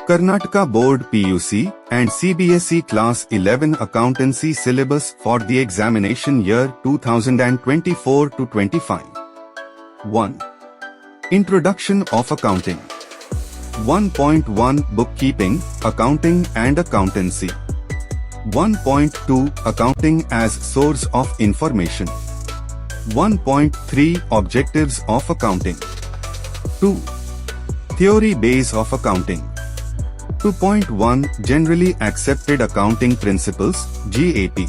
Karnataka Board PUC and CBSE Class 11 Accountancy Syllabus for the examination year 2024 to 25. 1. Introduction of Accounting. 1.1 Bookkeeping, Accounting and Accountancy. 1.2 Accounting as Source of Information. 1.3 Objectives of Accounting. 2. Theory Base of Accounting. 2.1 Generally Accepted Accounting Principles, GAP.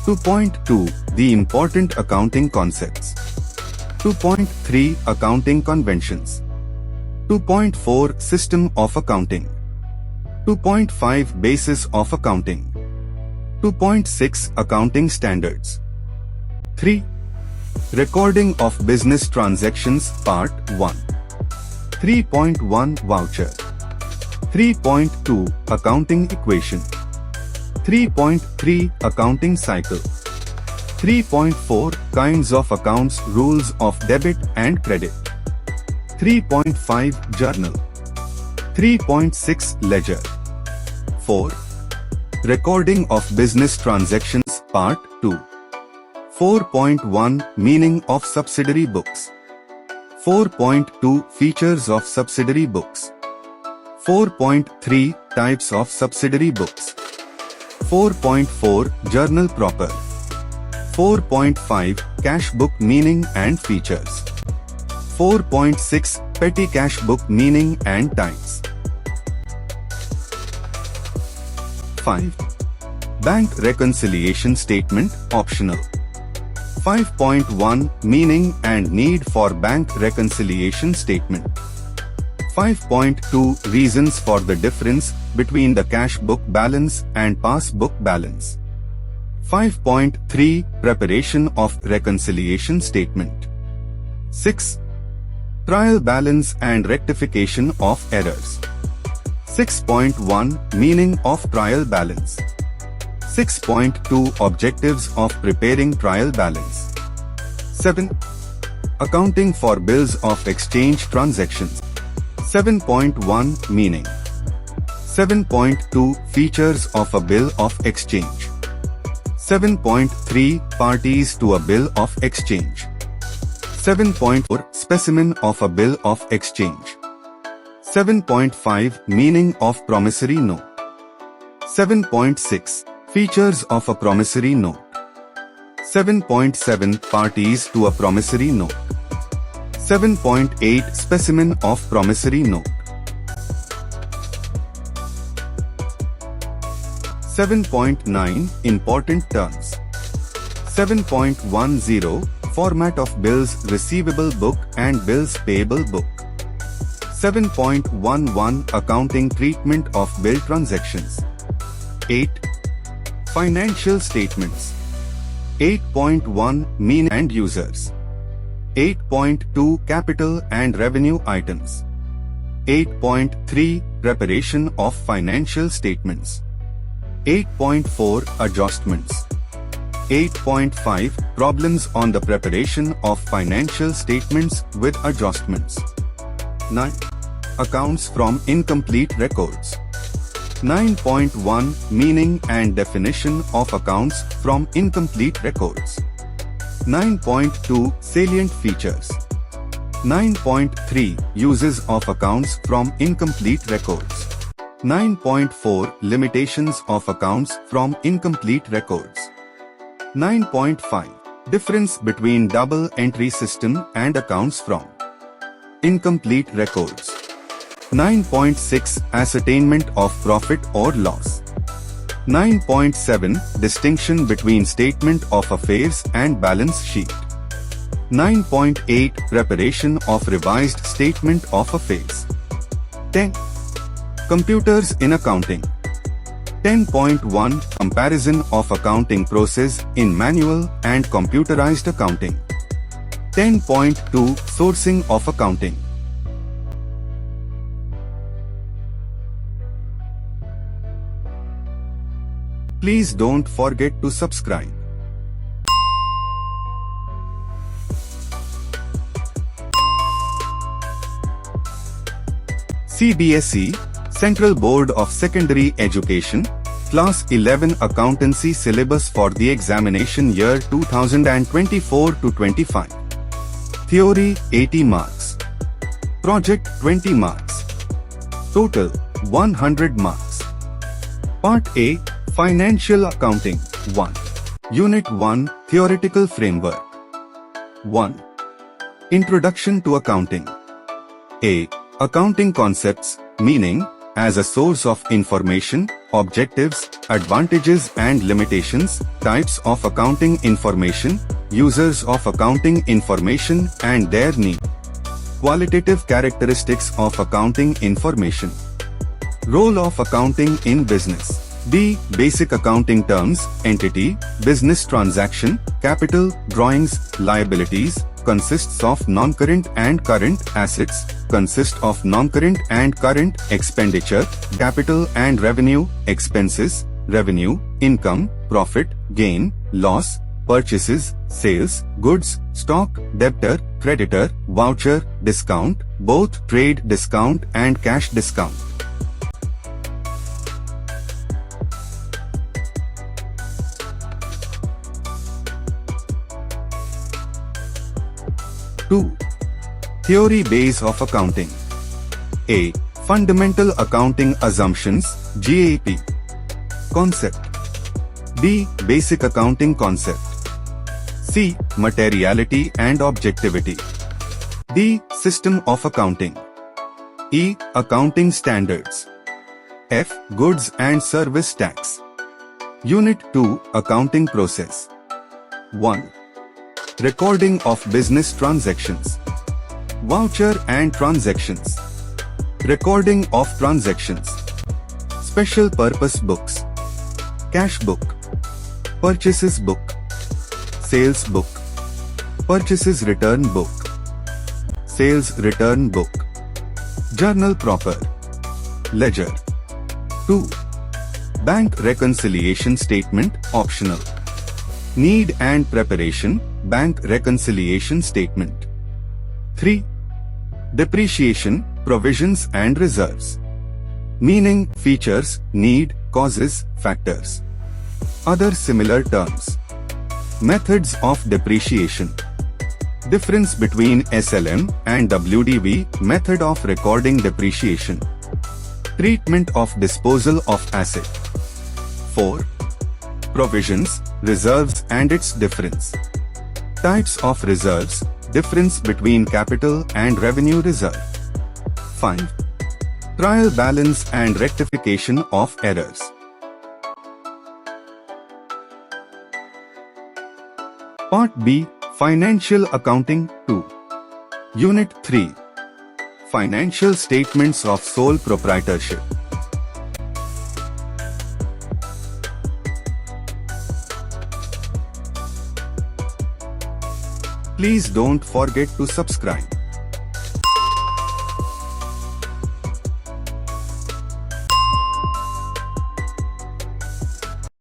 2.2 The Important Accounting Concepts. 2.3 Accounting Conventions. 2.4 System of Accounting. 2.5 Basis of Accounting. 2.6 Accounting Standards. 3. Recording of Business Transactions Part 1. 3.1 Voucher. 3.2 Accounting Equation. 3.3 Accounting Cycle. 3.4 Kinds of Accounts, Rules of Debit and Credit. 3.5 Journal. 3.6 Ledger. 4. Recording of Business Transactions Part 2. 4.1 Meaning of Subsidiary Books. 4.2 Features of Subsidiary Books. 4.3 Types of Subsidiary Books. 4.4 Journal Proper. 4.5 Cash Book Meaning and Features. 4.6 Petty Cash Book Meaning and Types. 5. Bank Reconciliation Statement, Optional. 5.1 Meaning and Need for Bank Reconciliation Statement. 5.2 Reasons for the difference between the cash book balance and pass book balance. 5.3 Preparation of Reconciliation Statement. 6. Trial balance and rectification of errors. 6.1 Meaning of trial balance. 6.2 Objectives of preparing trial balance. 7. Accounting for bills of exchange transactions. 7.1 Meaning. 7.2 Features of a bill of exchange. 7.3 Parties to a bill of exchange. 7.4 Specimen of a bill of exchange. 7.5 Meaning of promissory note. 7.6 Features of a promissory note. 7.7 Parties to a promissory note. 7.8 Specimen of promissory note. 7.9 Important terms. 7.10 Format of bills receivable book and bills payable book. 7.11 Accounting treatment of bill transactions. 8. Financial statements. 8.1 Mean and users. 8.2 Capital and revenue items. 8.3 Preparation of financial statements. 8.4 Adjustments. 8.5 Problems on the preparation of financial statements with adjustments. 9. Accounts from incomplete records. 9.1 Meaning and definition of accounts from incomplete records. 9.2 Salient features. 9.3 Uses of accounts from incomplete records. 9.4 Limitations of accounts from incomplete records. 9.5 Difference between double entry system and accounts from incomplete records. 9.6 Ascertainment of profit or loss. 9.7 Distinction between statement of affairs and balance sheet. 9.8 Preparation of revised statement of affairs. 10. Computers in accounting. 10.1 Comparison of accounting process in manual and computerized accounting. 10.2 Sourcing of accounting. Please don't forget to subscribe. CBSE Central Board of Secondary Education, Class 11 Accountancy Syllabus for the examination year 2024-25. Theory 80 marks. Project 20 marks. Total 100 marks. Part A, Financial Accounting 1. Unit 1, Theoretical Framework. 1. Introduction to Accounting. A. Accounting concepts, meaning, as a source of information, objectives, advantages and limitations, types of accounting information, users of accounting information and their need. Qualitative characteristics of accounting information. Role of accounting in business. B. Basic accounting terms, entity, business transaction, capital, drawings, liabilities, consists of non-current and current assets, consist of non-current and current expenditure, capital and revenue, expenses, revenue, income, profit, gain, loss, purchases, sales, goods, stock, debtor, creditor, voucher, discount, both trade discount and cash discount. Two. Theory base of accounting. A. Fundamental accounting assumptions, GAAP. Concept. B. Basic accounting concept. C. Materiality and objectivity. D. System of accounting. E. Accounting standards. F. Goods and service tax. Unit 2, Accounting process. 1. Recording of business transactions. Voucher and transactions. Recording of transactions. Special purpose books. Cash book. Purchases book. Sales book. Purchases return book. Sales return book. Journal proper. Ledger. 2. Bank reconciliation statement, optional. Need and preparation, bank reconciliation statement. 3. Depreciation, provisions and reserves. Meaning, features, need, causes, factors. Other similar terms. Methods of depreciation. Difference between SLM and WDV, method of recording depreciation. Treatment of disposal of asset. 4. Provisions, reserves and its difference. Types of reserves, difference between capital and revenue reserve. 5. Trial balance and rectification of errors. Part B, Financial Accounting 2. Unit 3. Financial Statements of Sole Proprietorship. Please don't forget to subscribe.